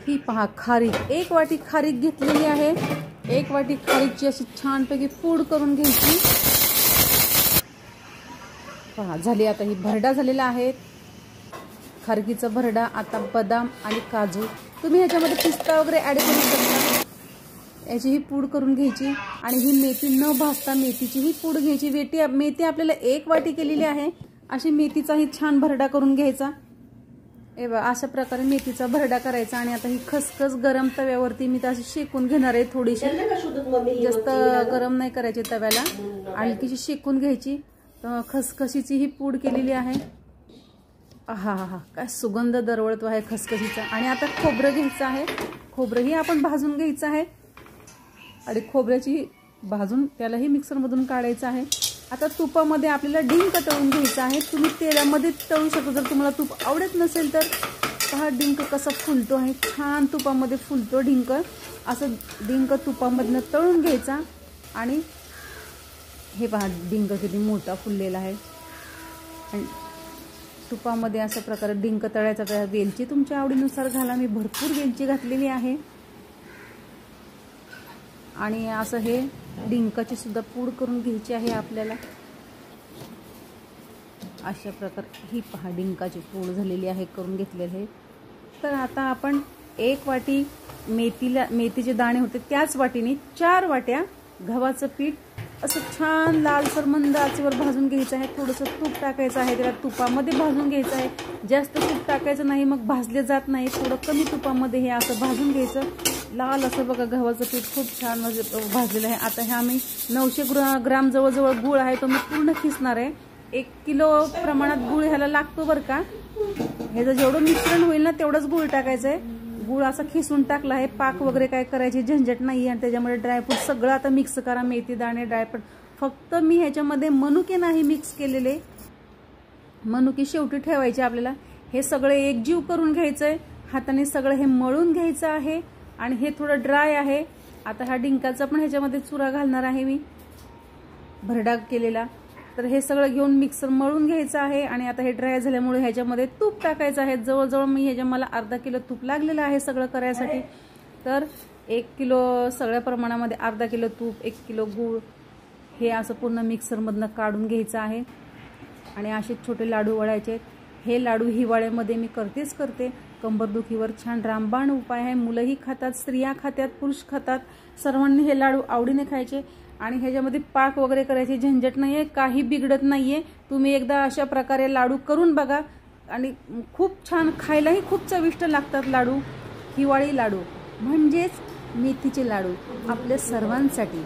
ही पहा खारीक, 1 वाटी खारीक घेतलेली आहे। 1 वाटी खारीकची अशी छानपैकी पूड करून घ्यायची। पहा झाली, आता ही भरडा झालेला आहे खारकीचा भरडा। आता बदाम आणि काजू, तुम्ही ह्याच्यामध्ये पिस्ता वगैरे ॲड करू शकता। याची ही पूड करून घ्यायची आणि ही मेथी न भाजता मेथीची ही पूड घ्यायची। मेथी आपल्याला 1 वाटी केलेली आहे। अशी मेथीचा ही छान भरडा करून घ्यायचा। अशा प्रकारे मेथीचा भरडा करायचा। आणि आता ही खसखस गरम तव्यावरती मी तशी शेकून घेणार आहे थोडीशी, जास्त गरम नाही करायची तव्याला, हलकीशी शेकून घ्यायची। खसखशीची ही पूड केलेली आहे। हा हा हा, काय सुगंध दरवळतो आहे खसखशीचा। आणि आता खोबरं घ्यायचं आहे, खोबरंही आपण भाजून घ्यायचं आहे आणि खोबऱ्याची भाजून त्यालाही मिक्सरमधून काढायचं आहे। आता तुपामध्ये आपल्याला डिंक तळून घ्यायचा आहे। तुम्ही तेलामध्ये तळू शकता जर तुम्हाला तूप आवडत नसेल तर। पहा डिंक कसा फुलतो आहे, छान तुपामध्ये फुलतो डिंक। असं डिंक तुपामधनं तळून घ्यायचा आणि हे पहा डिंक किती मोठा फुललेला आहे। आणि तुपामध्ये अशा प्रकारे डिंक तळायचा। तर वेलची तुमच्या आवडीनुसार घाला, मी भरपूर वेलची घातलेली आहे। आणि असं हे डिंकाची सुद्धा पूड करून घ्यायची आहे आपल्याला। अशा प्रकारे ही पहा डिंकाची पूड झालेली आहे, करून घेतलेली आहे। तर आता आपण 1 वाटी मेथीचे दाणे होते त्याच वाटीने 4 वाट्या गव्हाचं पीठ असं छान लालसर मंद आचेवर भाजून घ्यायचं आहे। थोडंसं तूप टाकायचं आहे, त्याला तुपामध्ये भाजून घ्यायचं आहे। जास्त तूप टाकायचं नाही, मग भाजले जात नाही। थोडं कमी तुपामध्ये हे असं भाजून घ्यायचं। लाल असं बघा गव्हाचं पीठ खूप छान भाजलेलं आहे। आता हे आम्ही 900 ग्राम जवळजवळ गूळ आहे तो मी पूर्ण खिसणार आहे। 1 किलो प्रमाणात गूळ ह्याला लागतो बरं का। ह्याचं जेवढं मिश्रण होईल ना तेवढंच गूळ टाकायचं आहे। गूळ असा खिसून टाकला आहे, पाक वगैरे काय करायची झंझट नाही। आणि त्याच्यामध्ये ड्रायफ्रूट सगळं आता मिक्स करा, मेथी दाणे ड्रायफ्रूट। फक्त मी ह्याच्यामध्ये मनुके नाही मिक्स केलेले, मनुके शेवटी ठेवायचे आपल्याला। हे सगळं एकजीव करून घ्यायचंय, हाताने सगळं हे मळून घ्यायचं आहे। आणि हे थोडं ड्राय आहे। आता हा डिंकाचा पण ह्याच्यामध्ये चुरा घालणार आहे मी, भरडा केलेला। तर हे सगळं घेऊन मिक्सर मळून घ्यायचं आहे। आणि आता हे ड्राय झाल्यामुळे ह्याच्यामध्ये तूप टाकायचं आहे। जवळजवळ मला अर्धा किलो तूप लागलेलं आहे सगळं करायसाठी। तर 1 किलो सगळ्या प्रमाणामध्ये अर्धा किलो तूप, 1 किलो गूळ हे असं पूर्ण मिक्सरमधनं काढून घ्यायचं आहे। आणि असे छोटे लाडू वळायचे। हे लाडू हिवाळ्यामध्ये मी करते। कंबरदुखीवर छान रामबाण उपाय आहे। मुलंही खातात, स्त्रिया खातात, पुरुष खातात, सर्वांनी हे लाडू आवडीने खायचे। आणि ह्याच्यामध्ये पाक वगैरे करायची झंझट नाहीये, काही बिघडत नाहीये। तुम्ही एकदा अशा प्रकारे लाडू करून बघा आणि खूप छान, खायलाही खूप चविष्ट लागतात लाडू। हिवाळी लाडू म्हणजेच मेथीचे लाडू आपल्या सर्वांसाठी।